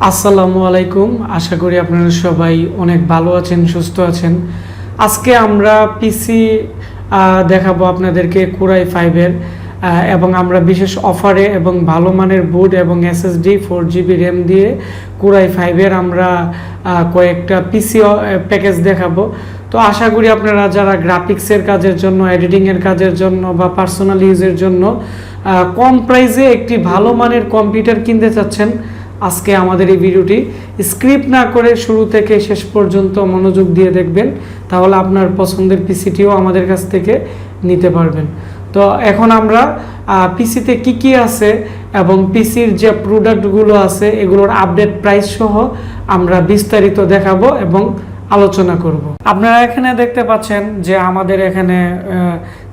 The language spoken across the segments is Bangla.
আসসালামু আলাইকুম। আশা করি আপনারা সবাই অনেক ভালো আছেন, সুস্থ আছেন। আজকে আমরা পিসি দেখাবো আপনাদেরকে কোরাই 5-এর এবং আমরা বিশেষ অফারে এবং ভালো মানের বুট এবং এসএসডি 4GB র্যাম দিয়ে কোরাই 5-এর আমরা কয়েকটা পিসি প্যাকেজ দেখাবো। তো আশা করি আপনারা যারা গ্রাফিক্সের কাজের জন্য, এডিটিংয়ের কাজের জন্য বা পার্সোনাল ইউজের জন্য কম প্রাইসে একটি ভালো মানের কম্পিউটার কিনতে চাচ্ছেন, আজকে আমাদের এই ভিডিওটি স্ক্রিপ্ট না করে শুরু থেকে শেষ পর্যন্ত মনোযোগ দিয়ে দেখবেন, তাহলে আপনার পছন্দের পিসিটিও আমাদের কাছ থেকে নিতে পারবেন। তো এখন আমরা পিসিতে কি আছে এবং পিসির যে প্রোডাক্টগুলো আছে এগুলোর আপডেট প্রাইস সহ আমরা বিস্তারিত দেখাবো এবং আলোচনা করব। আপনারা এখানে দেখতে পাচ্ছেন যে আমাদের এখানে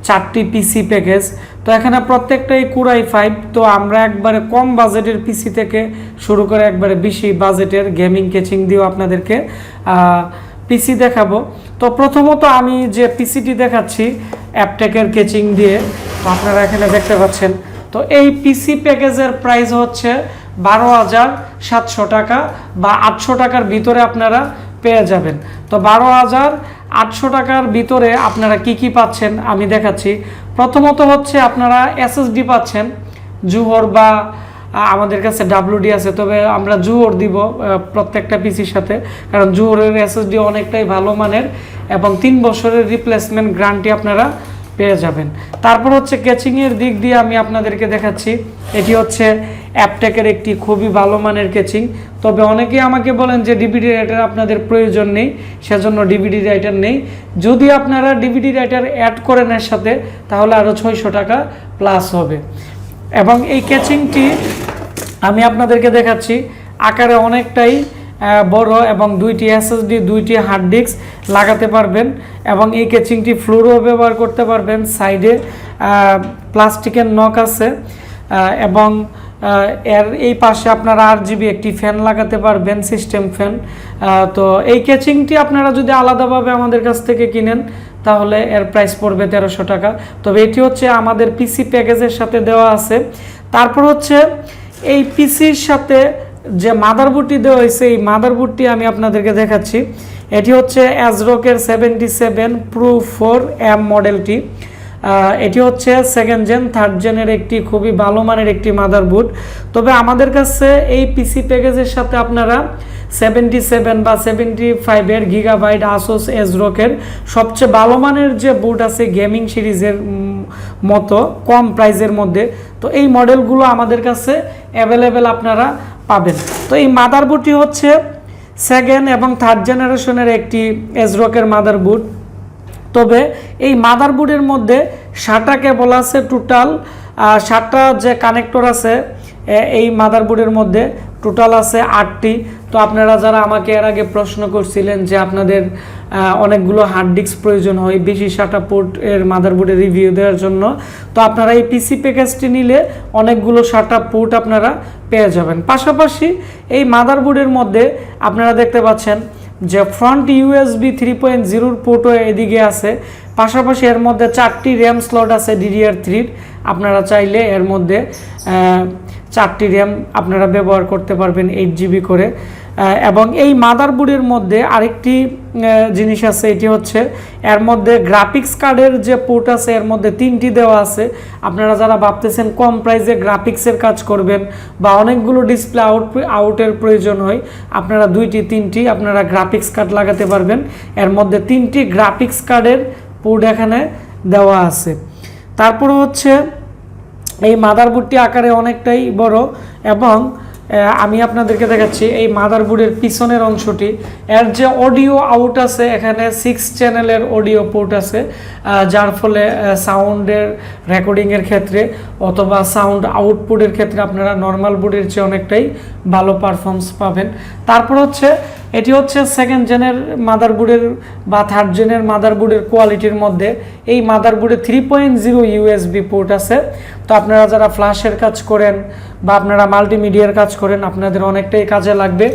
4টি পিসি প্যাকেজ। তো এখানে প্রত্যেকটাই কোরাই 5। তো আমরা একবারে কম বাজেটের পিসি থেকে শুরু করে একবারে বেশি বাজেটের গেমিং কেচিং দিয়েও আপনাদেরকে পিসি দেখাবো। তো প্রথমত আমি যে পিসিটি দেখাচ্ছি অ্যাপটেকের কেচিং দিয়ে, তো আপনারা এখানে দেখতে পাচ্ছেন। তো এই পিসি প্যাকেজের প্রাইস হচ্ছে 12,700 টাকা বা 800 টাকার ভিতরে আপনারা পেয়ে যাবেন। তো 12,800 টাকার ভিতরে আপনারা কি পাচ্ছেন আমি দেখাচ্ছি। প্রথমত হচ্ছে আপনারা এসএসডি পাচ্ছেন জুহর, বা আমাদের কাছে ডাব্লিউডি আছে, তবে আমরা জুহর দিব প্রত্যেকটা পিসির সাথে, কারণ জুহরের এসএসডি অনেকটাই ভালো মানের এবং 3 বছরের রিপ্লেসমেন্ট গ্যারান্টি আপনারা পেয়ে যাবেন। তারপর হচ্ছে কেচিংয়ের দিক দিয়ে আমি আপনাদেরকে দেখাচ্ছি। এটি হচ্ছে অ্যাপটেকের একটি খুবই ভালো মানের কেচিং। তবে অনেকেই আমাকে বলেন যে ডিভিডি রাইটার আপনাদের প্রয়োজন নেই, সেজন্য ডিভিডি রাইটার নেই। যদি আপনারা ডিভিডি রাইটার অ্যাড করেন এর সাথে, তাহলে আরও 600 টাকা প্লাস হবে। এবং এই কেচিংটি আমি আপনাদেরকে দেখাচ্ছি আকারে অনেকটাই বড় এবং 2টি এসএসডি 2টি হার্ড ডিস্ক লাগাতে পারবেন এবং এই কেচিংটি ফ্লোরও ব্যবহার করতে পারবেন। সাইডে প্লাস্টিকের নক আছে এবং এর এই পাশে আপনারা RGB একটি ফ্যান লাগাতে পারবেন, সিস্টেম ফ্যান। তো এই কেচিংটি আপনারা যদি আলাদাভাবে আমাদের কাছ থেকে কিনেন তাহলে এর প্রাইস পড়বে 1300 টাকা। তবে এটি হচ্ছে আমাদের পিসি প্যাকেজের সাথে দেওয়া আছে। তারপর হচ্ছে এই পিসির সাথে যে মাদারবোর্ডটি দেওয়া হয়েছে, এই মাদারবোর্ডটি আমি আপনাদেরকে দেখাচ্ছি। এটি হচ্ছে অ্যাজরকের 77 Pro 4M মডেলটি। এটি হচ্ছে 2nd জেন 3rd জেনের একটি খুবই ভালো মানের একটি মাদারবোর্ড। তবে আমাদের কাছে এই পিসি প্যাকেজের সাথে আপনারা 77 বা 75 গিগাবাইট আসোস এজরকের সবচেয়ে ভালো মানের যে বোর্ড আছে গেমিং সিরিজের মতো কম প্রাইসের মধ্যে, তো এই মডেলগুলো আমাদের কাছে অ্যাভেলেবেল আপনারা পাবেন। তো এই মাদারবোর্ডটি হচ্ছে 2nd এবং 3rd জেনারেশনের একটি এজরকের মাদারবোর্ড। তবে এই মাদারবোর্ডের মধ্যে 7টা কেবল আছে, টোটাল 7টা যে কানেক্টর আছে এই মাদারবোর্ডের মধ্যে টোটাল আছে 8টি। তো আপনারা যারা আমাকে এর আগে প্রশ্ন করছিলেন যে আপনাদের অনেকগুলো হার্ড ডিস্ক প্রয়োজন হয় বেশি 7টা পোর্ট এর মাদারবোর্ডের রিভিউ দেওয়ার জন্য, তো আপনারা এই পিসি প্যাকেজটি নিলে অনেকগুলো 7টা পোর্ট আপনারা পেয়ে যাবেন। পাশাপাশি এই মাদারবোর্ডের মধ্যে আপনারা দেখতে পাচ্ছেন যে ফ্রন্ট USB 3.0 পোর্টও এদিকে আছে। পাশাপাশি এর মধ্যে 4টি র্যাম স্লট আছে DDR3। আপনারা চাইলে এর মধ্যে 4টি র্যাম আপনারা ব্যবহার করতে পারবেন 8GB করে। এবং এই মাদারবোর্ডের মধ্যে আরেকটি জিনিস আছে, এটি হচ্ছে এর মধ্যে গ্রাফিক্স কার্ডের যে পোর্ট আছে এর মধ্যে 3টি দেওয়া আছে। আপনারা যারা ভাবতেছেন কম প্রাইসে গ্রাফিক্সের কাজ করবেন বা অনেকগুলো ডিসপ্লে আউটের প্রয়োজন হয়, আপনারা 2টি 3টি আপনারা গ্রাফিক্স কার্ড লাগাতে পারবেন। এর মধ্যে 3টি গ্রাফিক্স কার্ডের পোর্ট এখানে দেওয়া আছে। তারপর হচ্ছে এই মাদারবোর্ডটি আকারে অনেকটাই বড় এবং আমি আপনাদেরকে দেখাচ্ছি এই মাদারবোর্ডের পিছনের অংশটি। এর যে অডিও আউট আছে এখানে 6 চ্যানেলের অডিও পোর্ট আছে, যার ফলে সাউন্ডের রেকর্ডিংয়ের ক্ষেত্রে অথবা সাউন্ড আউটপুটের ক্ষেত্রে আপনারা নর্মাল বোর্ডের চেয়ে অনেকটাই ভালো পারফরমেন্স পাবেন। তারপর হচ্ছে এটি হচ্ছে 2nd জেনের মাদারবোর্ডের বা 3rd জেনের মাদারবোর্ডের কোয়ালিটির মধ্যে এই মাদারবোর্ডে 3.0 USB পোর্ট আছে। তো আপনারা যারা ফ্ল্যাশের কাজ করেন বা আপনারা মাল্টিমিডিয়ার কাজ করেন আপনাদের অনেকটাই কাজে লাগবে।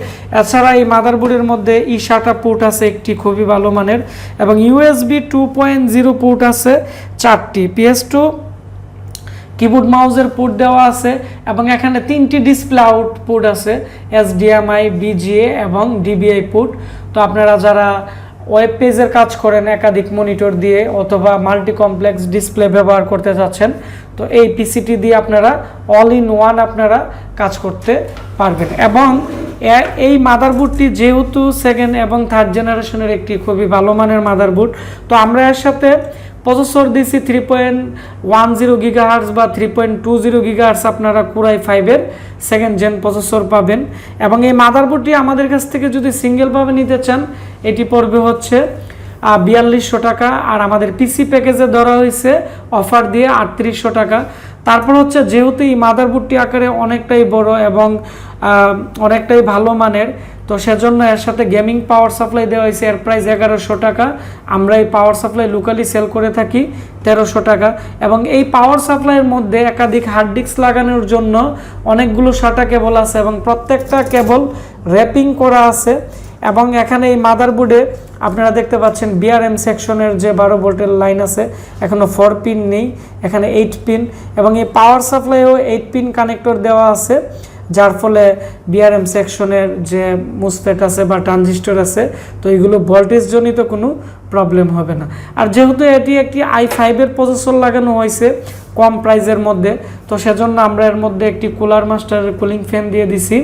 এছাড়া এই মাদারবোর্ডের মধ্যে eSATA পোর্ট আছে একটি খুবই ভালো মানের এবং USB 2.0 পোর্ট আছে 4টি। PS2 কিবোর্ড মাউসের পোর্ট দেওয়া আছে এবং এখানে 3টি ডিসপ্লে আউটপুট আছে, HDMI, BGA এবং DVI পোর্ট। তো আপনারা যারা ওয়েব পেজের কাজ করেন একাধিক মনিটর দিয়ে অথবা মাল্টি কমপ্লেক্স ডিসপ্লে ব্যবহার করতে চাচ্ছেন, তো এই পিসিটি দিয়ে আপনারা অল ইন ওয়ান আপনারা কাজ করতে পারবেন। এবং এই মাদারবোর্ডটি যেহেতু সেকেন্ড এবং থার্ড জেনারেশনের একটি খুবই ভালো মানের মাদারবোর্ড, তো আমরা এর সাথে প্রসেসর দিছি 3.10 GHz বা 3.20 GHz আপনারা কোরাই 5-এর সেকেন্ড জেন প্রসেসর পাবেন। এবং এই মাদারবোর্ডটি আমাদের কাছ থেকে যদি সিঙ্গেলভাবে নিতে চান এটি পড়বে হচ্ছে 4200 টাকা, আর আমাদের পিসি প্যাকেজে ধরা হয়েছে অফার দিয়ে 3800 টাকা। তারপর হচ্ছে যেহেতু এই মাদারবোর্ডটি আকারে অনেকটাই বড় এবং অনেকটাই ভালো মানের, তো সেজন্য এর সাথে গেমিং পাওয়ার সাপ্লাই দেওয়া হয়েছে, এর প্রাইস 1100 টাকা। আমরা এই পাওয়ার সাপ্লাই লোকালি সেল করে থাকি 1300 টাকা। এবং এই পাওয়ার সাপ্লাইয়ের মধ্যে একাধিক হার্ড ডিস্ক লাগানোর জন্য অনেকগুলো SATA কেবল আছে এবং প্রত্যেকটা কেবল র্যাপিং করা আছে। এবং এখানে এই মাদারবোর্ডে আপনারা দেখতে পাচ্ছেন BRM সেকশনের যে 12 ভোল্টের লাইন আছে, এখনো 4 পিন নেই, এখানে 8 পিন। এবং এই পাওয়ার সাপ্লাইও 8 পিন কানেক্টর দেওয়া আছে, যার ফলে BRM সেকশনের যে মুসফেট আছে বা ট্রানজিস্টর আছে, তো এগুলো ভোল্টেজ জনিত কোনো প্রবলেম হবে না। আর যেহেতু এটি একটি i5-এর প্রসেসর লাগানো হয়েছে কম প্রাইসের মধ্যে, তো সেজন্য আমরা এর মধ্যে একটি কুলার মাস্টারের কুলিং ফ্যান দিয়ে দিছি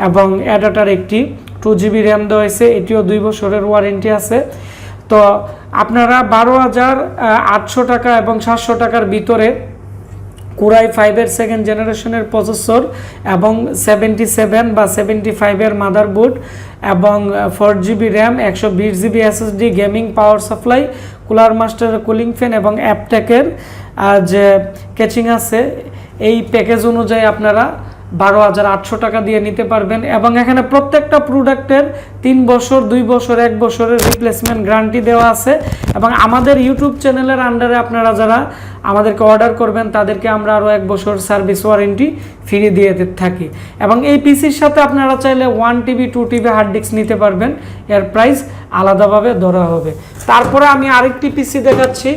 এবং অ্যাডাপ্টার একটি 2GB র্যাম দেওয়া হয়েছে, এটিও 2 বছরের ওয়ারেন্টি আছে। তো আপনারা 12,800 টাকা এবং 700 টাকার ভিতরে কোরাই 5-এর সেকেন্ড জেনারেশনের প্রসেসর এবং 77 বা 75-এর মাদারবোর্ড এবং 4GB RAM, 120GB SSD, gaming power supply, cooler মাস্টারের কুলিং ফ্যান এবং অ্যাপটেকের যে ক্যাচিং আছে, এই প্যাকেজ অনুযায়ী আপনারা 12,800 টাকা দিয়ে নিতে পারবেন। এবং এখানে প্রত্যেকটা প্রোডাক্টের 3 বছর, 2 বছর, 1 বছরের রিপ্লেসমেন্ট গ্যারান্টি দেওয়া আছে। এবং আমাদের ইউটিউব চ্যানেলের আন্ডারে আপনারা যারা আমাদেরকে অর্ডার করবেন তাদেরকে আমরা আরও 1 বছর সার্ভিস ওয়ারেন্টি ফ্রি দিয়ে থাকি। এবং এই পিসির সাথে আপনারা চাইলে 1TB 2TB হার্ড ডিস্ক নিতে পারবেন, এর প্রাইস আলাদাভাবে ধরা হবে। তারপরে আমি আরেকটি পিসি দেখাচ্ছি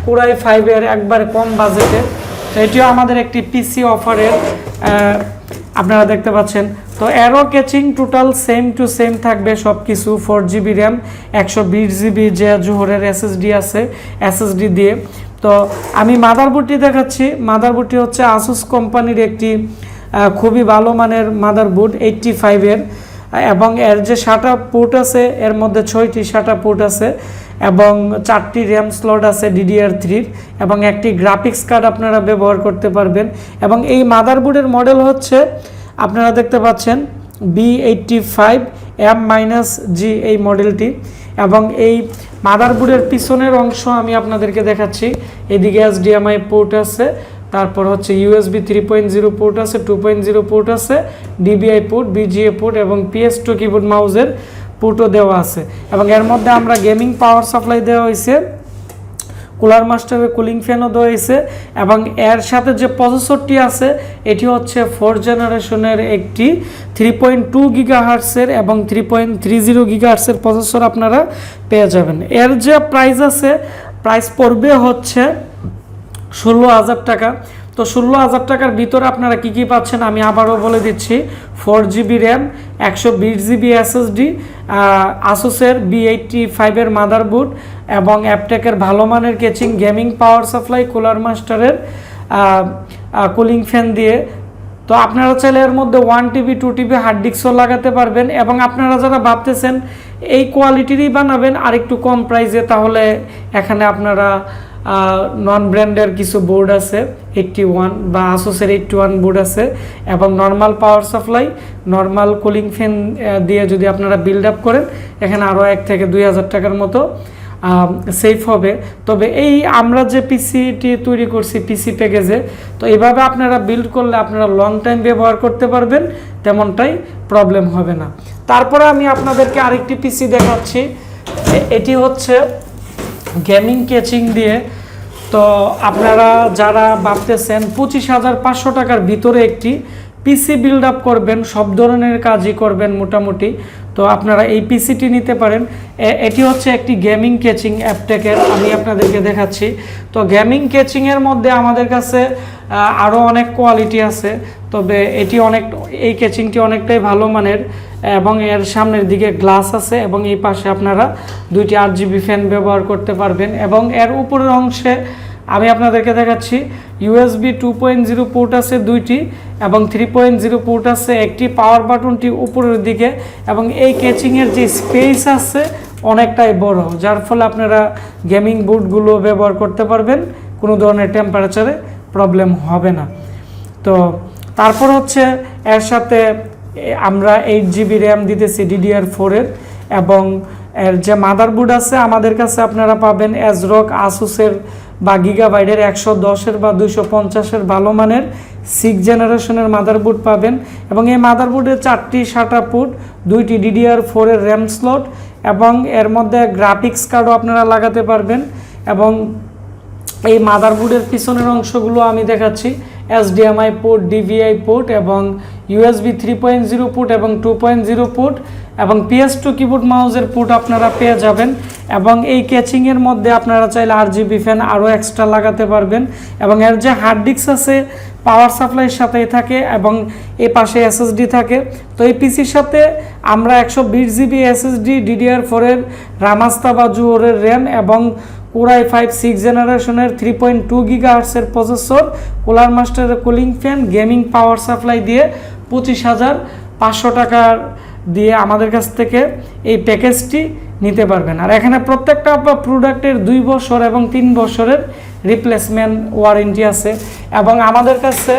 কোরাই 5-এর একবারে কম বাজেটে, এটিও আমাদের একটি পিসি অফারের, আপনারা দেখতে পাচ্ছেন। তো arrow caching total same to same থাকবে সব কিছু, 4GB র্যাম, 120GB যে জোহরের SSD আছে, SSD দিয়ে। তো আমি মাদারবোর্ডটি দেখাচ্ছি। মাদারবোর্ডটি হচ্ছে আসুস কোম্পানির একটি খুবই ভালো মানের মাদারবোর্ড 85-এর, এবং এর যে SATA পোর্ট আছে এর মধ্যে 6টি SATA পোর্ট আছে এবং 4টি র্যাম স্লট আছে DDR3-র, এবং একটি গ্রাফিক্স কার্ড আপনারা ব্যবহার করতে পারবেন। এবং এই মাদারবোর্ডের মডেল হচ্ছে আপনারা দেখতে পাচ্ছেন B85M-G এই মডেলটি। এবং এই মাদারবোর্ডের পিছনের অংশ আমি আপনাদেরকে দেখাচ্ছি, এদিকে HDMI পোর্ট আছে, তারপর হচ্ছে USB 3.0 পোর্ট আছে, 2.0 পোর্ট আছে, DVI পোর্ট, BGA পোর্ট এবং PS2 কিবোর্ড মাউসের পোর্টও দেওয়া আছে। এবং এর মধ্যে আমরা গেমিং পাওয়ার সাপ্লাই দেওয়া হয়েছে, কুলার মাস্টারের কুলিং ফ্যানও দেওয়া হয়েছে। এবং এর সাথে যে প্রসেসরটি আছে এটি হচ্ছে 4 জেনারেশনের একটি 3.2 GHz-এর এবং 3.30 GHz-এর প্রসেসর আপনারা পেয়ে যাবেন। এর যে প্রাইস আছে, প্রাইস পড়বে হচ্ছে 16,000 টাকা। তো 16,000 টাকার ভিতরে আপনারা কি কি পাচ্ছেন আমি আবারও বলে দিচ্ছি। 4GB র্যাম, 120GB SSD, আসুসের B85-এর মাদারবোর্ড এবং অ্যাপটেকের ভালো মানের casing, gaming power supply, cooler মাস্টারের কুলিং ফ্যান দিয়ে। তো আপনারা চাইলে এর মধ্যে 1TB 2TB হার্ড ডিস্কও লাগাতে পারবেন। এবং আপনারা যারা ভাবতেছেন এই কোয়ালিটিরই বানাবেন আর একটু কম প্রাইসে, তাহলে এখানে আপনারা নন ব্র্যান্ডের কিছু বোর্ড আছে, 81 বা আসুসের 81 বোর্ড আছে, এবং normal power supply, normal cooling fan দিয়ে যদি আপনারা বিল্ড আপ করেন এখানে আরও 1 থেকে 2,000 টাকার মতো সেফ হবে। তবে এই আমরা যে পিসিটি তৈরি করছি পিসি প্যাকেজে, তো এইভাবে আপনারা বিল্ড করলে আপনারা লং টাইম ব্যবহার করতে পারবেন, তেমনটাই প্রবলেম হবে না। তারপরে আমি আপনাদেরকে আরেকটি পিসি দেখাচ্ছি, এটি হচ্ছে গেমিং কেচিং দিয়ে। তো আপনারা যারা ভাবতেছেন 25,500 টাকার ভিতরে একটি পিসি বিল্ড আপ করবেন, সব ধরনের কাজই করবেন মোটামুটি, তো আপনারা এই পিসিটি নিতে পারেন। এটি হচ্ছে একটি গেমিং কেচিং অ্যাপটেকের, আমি আপনাদেরকে দেখাচ্ছি। তো গেমিং কেচিংয়ের মধ্যে আমাদের কাছে আরও অনেক কোয়ালিটি আছে, তবে এই কেচিংটি অনেকটাই ভালো মানের এবং এর সামনের দিকে গ্লাস আছে এবং এই পাশে আপনারা 2টি RGB ফ্যান ব্যবহার করতে পারবেন। এবং এর উপরের অংশে আমি আপনাদেরকে দেখাচ্ছি USB 2.0 পোর্ট আছে 2টি এবং 3.0 পোর্ট আছে একটি। পাওয়ার বাটনটি উপরের দিকে এবং এই কেচিংয়ের যে স্পেস আছে অনেকটাই বড়, যার ফলে আপনারা গেমিং বোর্ডগুলো ব্যবহার করতে পারবেন, কোনো ধরনের টেম্পারেচারে প্রবলেম হবে না। তো তারপর হচ্ছে এর সাথে আমরা 8GB র্যাম দিতেছি DDR4 এর, এবং এর যে মাদারবোর্ড আছে আমাদের কাছে আপনারা পাবেন ASRock আসুসের বা গিগাবাইটের 110-এর বা 250-এর ভালো মানের 6 জেনারেশনের মাদারবোর্ড পাবেন। এবং এই মাদারবোর্ডে 4টি SATA পোর্ট, 2টি DDR4 এর র্যাম স্লট এবং এর মধ্যে গ্রাফিক্স কার্ডও আপনারা লাগাতে পারবেন। এবং এই মাদারবোর্ডের পিছনের অংশগুলো আমি দেখাচ্ছি HDMI পোর্ট, DVI পোর্ট এবং USB 3.0 পোর্ট এবং 2.0 পোর্ট এবং PS2 কিবোর্ড মাউসের পোর্ট আপনারা পেয়ে যাবেন। এবং এই কেচিংয়ের মধ্যে আপনারা চাইলে RGB ফ্যান আরও এক্সট্রা লাগাতে পারবেন। এবং এর যে হার্ড ডিস্ক আছে পাওয়ার সাপ্লাইয়ের সাথেই থাকে এবং এই পাশে SSD থাকে। তো এই পিসির সাথে আমরা 120GB SSD, DDR4 এর রামাস্তা বা জুহরের র্যাম এবং Core i5 6 জেনারেশনের 3.2 GHz এর প্রসেসর, কুলার মাস্টারের cooling fan, gaming power supply দিয়ে 25,500 টাকার দিয়ে আমাদের কাছ থেকে এই প্যাকেজটি নিতে পারবেন। আর এখানে প্রত্যেকটা প্রোডাক্টের 2 বছর এবং 3 বছরের রিপ্লেসমেন্ট ওয়ারেন্টি আছে। এবং আমাদের কাছে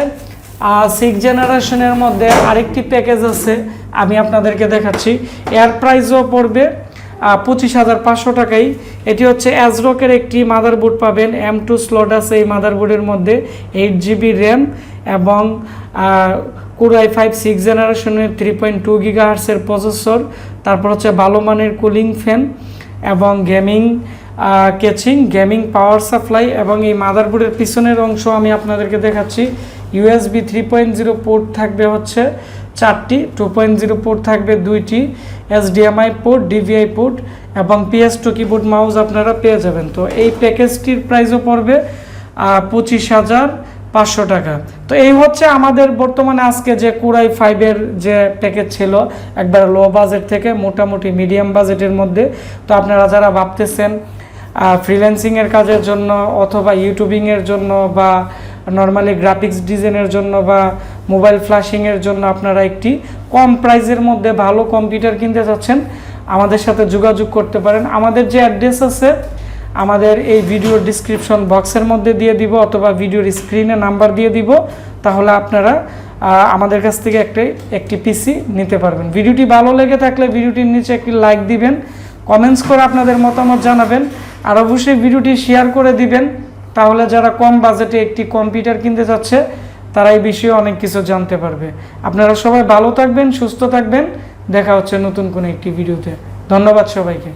6 জেনারেশনের মধ্যে আরেকটি প্যাকেজ আছে, আমি আপনাদেরকে দেখাচ্ছি। এর প্রাইসও পড়বে 25,500 টাকাই। এটি হচ্ছে ASRock-এর একটি মাদারবোর্ড পাবেন, M2 স্লট আছে এই মাদারবোর্ডের মধ্যে, 8GB র্যাম এবং Core i5 6 জেনারেশনের 3.2 GHz এর প্রসেসর, তারপর হচ্ছে ভালো মানের কুলিং ফ্যান এবং গেমিং কেচিং, গেমিং পাওয়ার সাপ্লাই। এবং এই মাদারবোর্ডের পিছনের অংশ আমি আপনাদেরকে দেখাচ্ছি, USB 3.0 পোর্ট থাকবে হচ্ছে 4টি, 2.0 পোর্ট থাকবে 2টি, HDMI পোর্ট, DVI পোর্ট এবং PS2 কিবোর্ড মাউস আপনারা পেয়ে যাবেন। তো এই প্যাকেজটির প্রাইসও পড়বে 25,500 টাকা। তো এই হচ্ছে আমাদের বর্তমানে আজকে যে Core i5 এর যে প্যাকেজ ছিল, একবার লো বাজেট থেকে মোটামুটি মিডিয়াম বাজেটের মধ্যে। তো আপনারা যারা ভাবতেছেন ফ্রিল্যান্সিংয়ের কাজের জন্য অথবা ইউটিউবিংয়ের জন্য বা নর্মালি গ্রাফিক্স ডিজাইনের জন্য বা মোবাইল ফ্ল্যাশিংয়ের জন্য আপনারা একটি কম প্রাইসের মধ্যে ভালো কম্পিউটার কিনতে চাচ্ছেন, আমাদের সাথে যোগাযোগ করতে পারেন। আমাদের যে অ্যাড্রেস আছে আমাদের এই ভিডিওর ডিসক্রিপশন বক্সের মধ্যে দিয়ে দিব অথবা ভিডিওর স্ক্রিনে নাম্বার দিয়ে দিব, তাহলে আপনারা আমাদের কাছ থেকে একটি পিসি নিতে পারবেন। ভিডিওটি ভালো লেগে থাকলে ভিডিওটির নিচে একটি লাইক দিবেন, কমেন্টস করে আপনাদের মতামত জানাবেন, আর অবশ্যই ভিডিওটি শেয়ার করে দিবেন, তাহলে যারা কম বাজেটে একটি কম্পিউটার কিনতে চাচ্ছে তারা এই বিষয়ে অনেক কিছু জানতে পারবে। আপনারা সবাই ভালো থাকবেন, সুস্থ থাকবেন, দেখা হচ্ছে নতুন কোনো একটি ভিডিওতে। ধন্যবাদ সবাইকে।